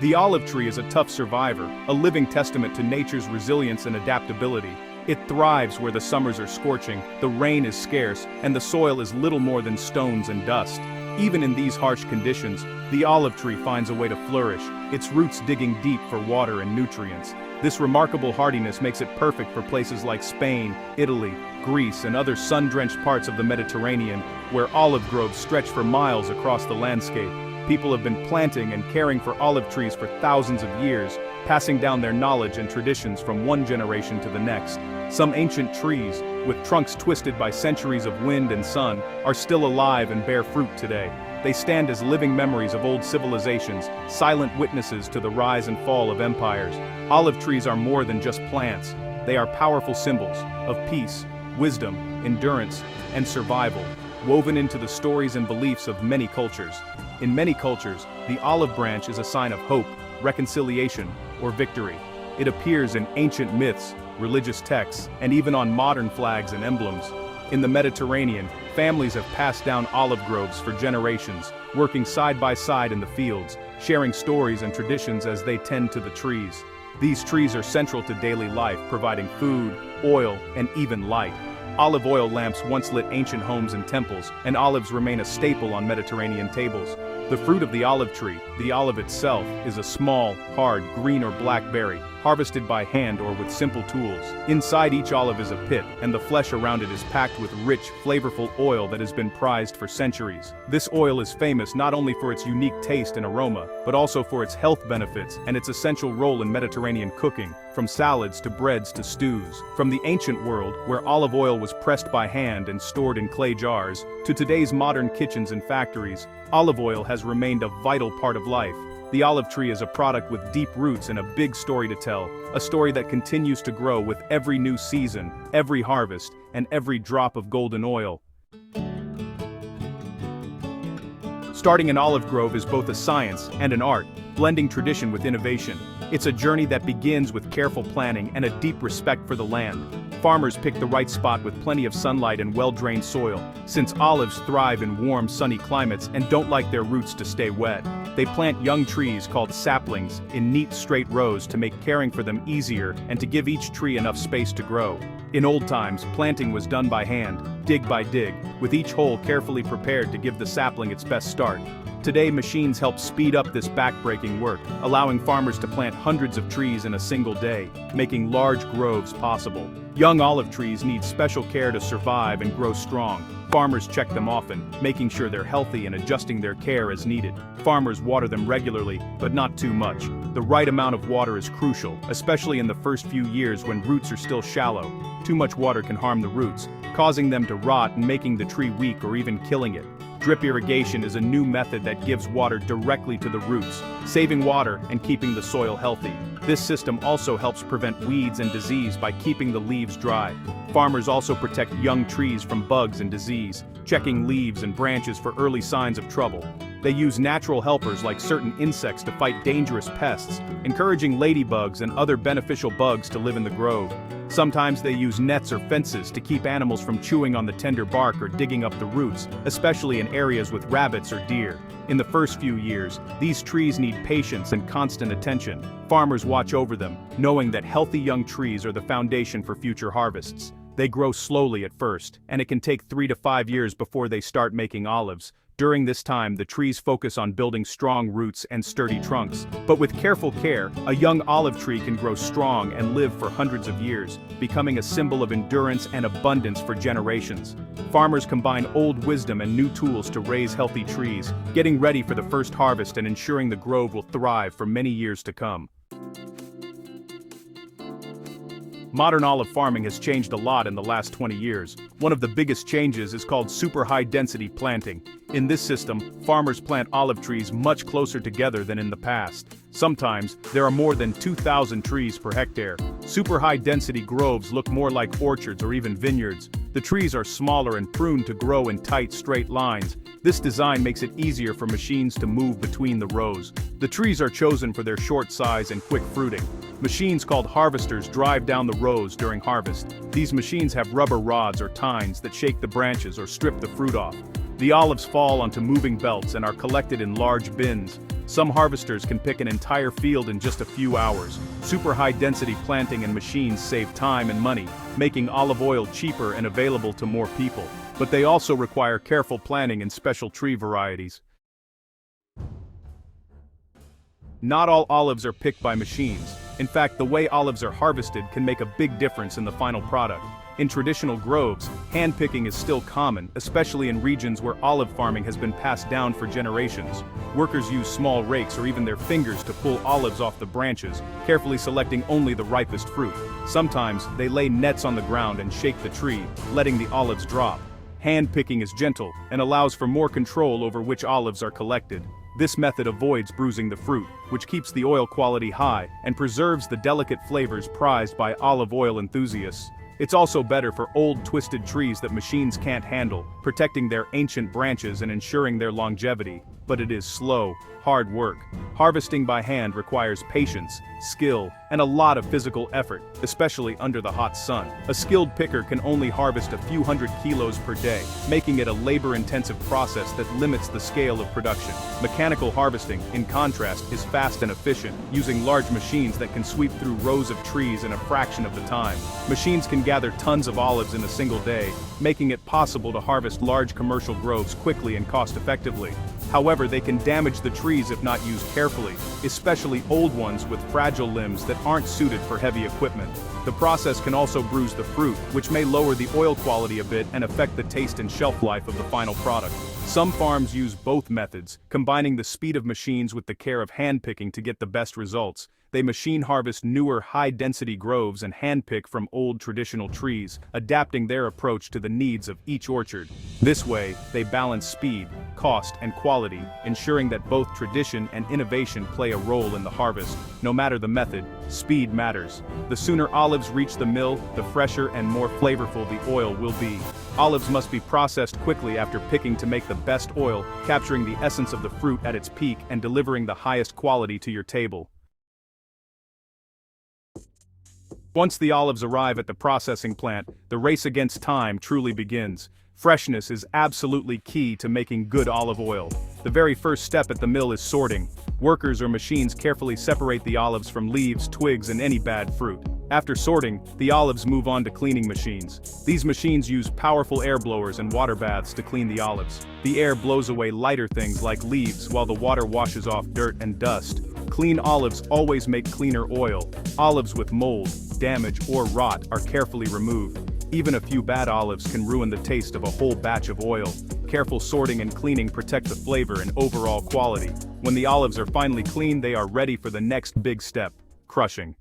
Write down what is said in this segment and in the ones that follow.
The olive tree is a tough survivor, a living testament to nature's resilience and adaptability. It thrives where the summers are scorching, the rain is scarce, and the soil is little more than stones and dust. Even in these harsh conditions, the olive tree finds a way to flourish, its roots digging deep for water and nutrients. This remarkable hardiness makes it perfect for places like Spain, Italy, Greece, and other sun-drenched parts of the Mediterranean, where olive groves stretch for miles across the landscape. People have been planting and caring for olive trees for thousands of years, passing down their knowledge and traditions from one generation to the next. Some ancient trees, with trunks twisted by centuries of wind and sun, are still alive and bear fruit today. They stand as living memories of old civilizations, silent witnesses to the rise and fall of empires. Olive trees are more than just plants. They are powerful symbols of peace, wisdom, endurance, and survival, woven into the stories and beliefs of many cultures. In many cultures, the olive branch is a sign of hope, reconciliation, or victory. It appears in ancient myths, religious texts, and even on modern flags and emblems. In the Mediterranean, families have passed down olive groves for generations, working side by side in the fields, sharing stories and traditions as they tend to the trees. These trees are central to daily life, providing food, oil, and even light. Olive oil lamps once lit ancient homes and temples, and olives remain a staple on Mediterranean tables. The fruit of the olive tree, the olive itself, is a small, hard, green or black berry, harvested by hand or with simple tools. Inside each olive is a pit, and the flesh around it is packed with rich, flavorful oil that has been prized for centuries. This oil is famous not only for its unique taste and aroma, but also for its health benefits and its essential role in Mediterranean cooking, from salads to breads to stews. From the ancient world, where olive oil was pressed by hand and stored in clay jars, to today's modern kitchens and factories, olive oil has remained a vital part of life. The olive tree is a product with deep roots and a big story to tell, a story that continues to grow with every new season, every harvest, and every drop of golden oil. Starting an olive grove is both a science and an art, blending tradition with innovation. It's a journey that begins with careful planning and a deep respect for the land. Farmers pick the right spot with plenty of sunlight and well-drained soil, since olives thrive in warm, sunny climates and don't like their roots to stay wet. They plant young trees called saplings in neat straight rows to make caring for them easier and to give each tree enough space to grow. In old times, planting was done by hand, dig by dig, with each hole carefully prepared to give the sapling its best start. Today, machines help speed up this backbreaking work, allowing farmers to plant hundreds of trees in a single day, making large groves possible. Young olive trees need special care to survive and grow strong. Farmers check them often, making sure they're healthy and adjusting their care as needed. Farmers water them regularly, but not too much. The right amount of water is crucial, especially in the first few years when roots are still shallow. Too much water can harm the roots, causing them to rot and making the tree weak or even killing it. Drip irrigation is a new method that gives water directly to the roots, saving water and keeping the soil healthy. This system also helps prevent weeds and disease by keeping the leaves dry. Farmers also protect young trees from bugs and disease, checking leaves and branches for early signs of trouble. They use natural helpers like certain insects to fight dangerous pests, encouraging ladybugs and other beneficial bugs to live in the grove. Sometimes they use nets or fences to keep animals from chewing on the tender bark or digging up the roots, especially in areas with rabbits or deer. In the first few years, these trees need patience and constant attention. Farmers watch over them, knowing that healthy young trees are the foundation for future harvests. They grow slowly at first, and it can take 3 to 5 years before they start making olives. During this time, the trees focus on building strong roots and sturdy trunks. But with careful care, a young olive tree can grow strong and live for hundreds of years, becoming a symbol of endurance and abundance for generations. Farmers combine old wisdom and new tools to raise healthy trees, getting ready for the first harvest and ensuring the grove will thrive for many years to come. Modern olive farming has changed a lot in the last 20 years. One of the biggest changes is called super high-density planting. In this system, farmers plant olive trees much closer together than in the past. Sometimes, there are more than 2,000 trees per hectare. Super high-density groves look more like orchards or even vineyards. The trees are smaller and pruned to grow in tight, straight lines. This design makes it easier for machines to move between the rows. The trees are chosen for their short size and quick fruiting. Machines called harvesters drive down the rows during harvest. These machines have rubber rods or tines that shake the branches or strip the fruit off. The olives fall onto moving belts and are collected in large bins. Some harvesters can pick an entire field in just a few hours. Super high-density planting and machines save time and money, making olive oil cheaper and available to more people. But they also require careful planning in special tree varieties. Not all olives are picked by machines. In fact, the way olives are harvested can make a big difference in the final product. In traditional groves, hand-picking is still common, especially in regions where olive farming has been passed down for generations. Workers use small rakes or even their fingers to pull olives off the branches, carefully selecting only the ripest fruit. Sometimes, they lay nets on the ground and shake the tree, letting the olives drop. Hand-picking is gentle and allows for more control over which olives are collected. This method avoids bruising the fruit, which keeps the oil quality high and preserves the delicate flavors prized by olive oil enthusiasts. It's also better for old twisted trees that machines can't handle, protecting their ancient branches and ensuring their longevity. But it is slow, hard work. Harvesting by hand requires patience, skill, and a lot of physical effort, especially under the hot sun. A skilled picker can only harvest a few hundred kilos per day, making it a labor-intensive process that limits the scale of production. Mechanical harvesting, in contrast, is fast and efficient, using large machines that can sweep through rows of trees in a fraction of the time. Machines can gather tons of olives in a single day, making it possible to harvest large commercial groves quickly and cost-effectively. However, they can damage the trees if not used carefully, especially old ones with fragile limbs that aren't suited for heavy equipment. The process can also bruise the fruit, which may lower the oil quality a bit and affect the taste and shelf life of the final product. Some farms use both methods, combining the speed of machines with the care of hand-picking to get the best results. They machine harvest newer high-density groves and hand-pick from old traditional trees, adapting their approach to the needs of each orchard. This way, they balance speed, cost, and quality, ensuring that both tradition and innovation play a role in the harvest. No matter the method, speed matters. The sooner olives reach the mill, the fresher and more flavorful the oil will be. Olives must be processed quickly after picking to make the best oil, capturing the essence of the fruit at its peak and delivering the highest quality to your table. Once the olives arrive at the processing plant, the race against time truly begins. Freshness is absolutely key to making good olive oil. The very first step at the mill is sorting. Workers or machines carefully separate the olives from leaves, twigs, and any bad fruit. After sorting, the olives move on to cleaning machines. These machines use powerful air blowers and water baths to clean the olives. The air blows away lighter things like leaves while the water washes off dirt and dust. Clean olives always make cleaner oil. Olives with mold, damage, or rot are carefully removed. Even a few bad olives can ruin the taste of a whole batch of oil. Careful sorting and cleaning protect the flavor and overall quality. When the olives are finally cleaned, they are ready for the next big step: crushing.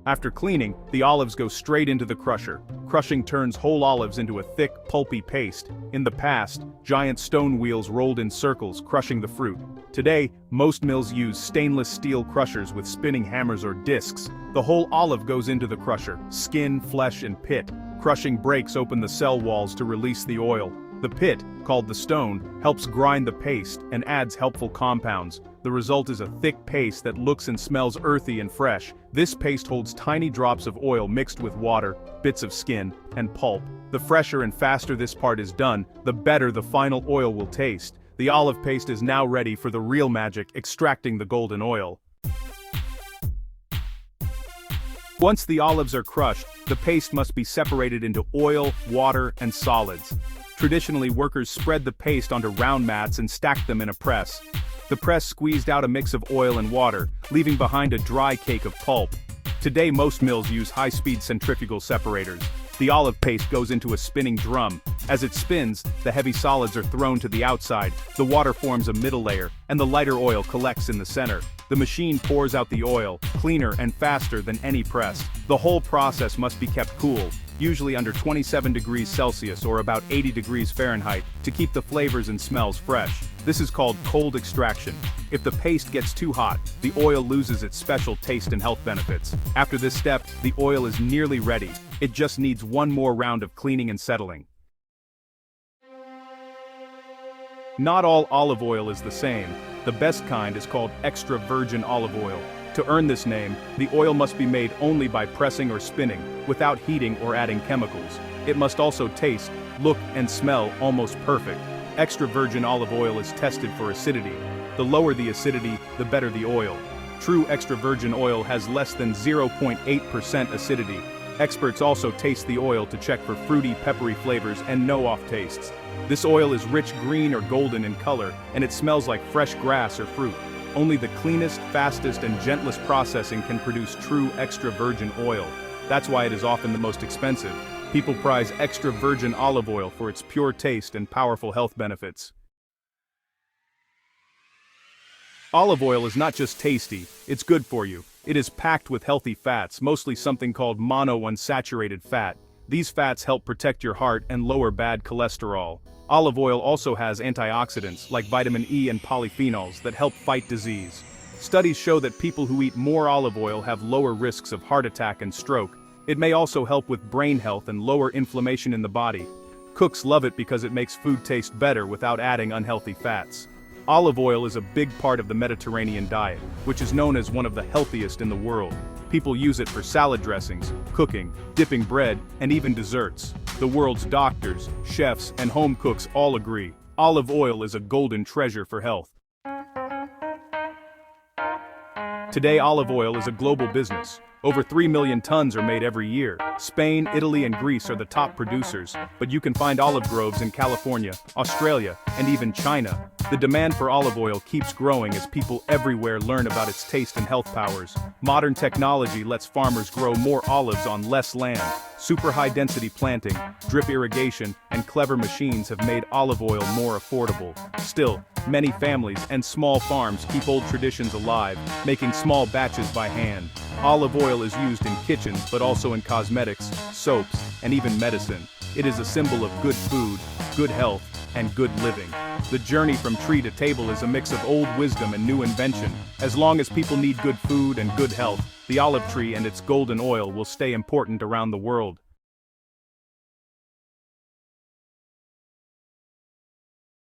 After cleaning, the olives go straight into the crusher. Crushing turns whole olives into a thick, pulpy paste. In the past, giant stone wheels rolled in circles, crushing the fruit. Today, most mills use stainless steel crushers with spinning hammers or discs. The whole olive goes into the crusher, skin, flesh, and pit. Crushing breaks open the cell walls to release the oil. The pit, called the stone, helps grind the paste and adds helpful compounds. The result is a thick paste that looks and smells earthy and fresh. This paste holds tiny drops of oil mixed with water, bits of skin, and pulp. The fresher and faster this part is done, the better the final oil will taste. The olive paste is now ready for the real magic, extracting the golden oil. Once the olives are crushed, the paste must be separated into oil, water, and solids. Traditionally, workers spread the paste onto round mats and stacked them in a press. The press squeezed out a mix of oil and water, leaving behind a dry cake of pulp. Today, most mills use high-speed centrifugal separators. The olive paste goes into a spinning drum. As it spins, the heavy solids are thrown to the outside, the water forms a middle layer, and the lighter oil collects in the center. The machine pours out the oil, cleaner and faster than any press. The whole process must be kept cool, usually under 27 degrees Celsius or about 80 degrees Fahrenheit, to keep the flavors and smells fresh. This is called cold extraction. If the paste gets too hot, the oil loses its special taste and health benefits. After this step, the oil is nearly ready. It just needs one more round of cleaning and settling. Not all olive oil is the same. The best kind is called extra virgin olive oil. To earn this name, the oil must be made only by pressing or spinning, without heating or adding chemicals. It must also taste, look, and smell almost perfect. Extra virgin olive oil is tested for acidity. The lower the acidity, the better the oil. True extra virgin oil has less than 0.8% acidity. Experts also taste the oil to check for fruity, peppery flavors and no off tastes. This oil is rich green or golden in color, and it smells like fresh grass or fruit. Only the cleanest, fastest, and gentlest processing can produce true extra virgin oil. That's why it is often the most expensive. People prize extra virgin olive oil for its pure taste and powerful health benefits. Olive oil is not just tasty, it's good for you. It is packed with healthy fats, mostly something called monounsaturated fat. These fats help protect your heart and lower bad cholesterol. Olive oil also has antioxidants, like vitamin E and polyphenols, that help fight disease. Studies show that people who eat more olive oil have lower risks of heart attack and stroke. It may also help with brain health and lower inflammation in the body. Cooks love it because it makes food taste better without adding unhealthy fats. Olive oil is a big part of the Mediterranean diet, which is known as one of the healthiest in the world. People use it for salad dressings, cooking, dipping bread, and even desserts. The world's doctors, chefs, and home cooks all agree, olive oil is a golden treasure for health. Today, olive oil is a global business. Over 3 million tons are made every year. Spain, Italy, and Greece are the top producers, but you can find olive groves in California, Australia, and even China. The demand for olive oil keeps growing as people everywhere learn about its taste and health powers. Modern technology lets farmers grow more olives on less land. Super high-density planting, drip irrigation, and clever machines have made olive oil more affordable. Still, many families and small farms keep old traditions alive, making small batches by hand. Olive oil is used in kitchens but also in cosmetics, soaps, and even medicine. It is a symbol of good food, good health, and good living. The journey from tree to table is a mix of old wisdom and new invention. As long as people need good food and good health, the olive tree and its golden oil will stay important around the world.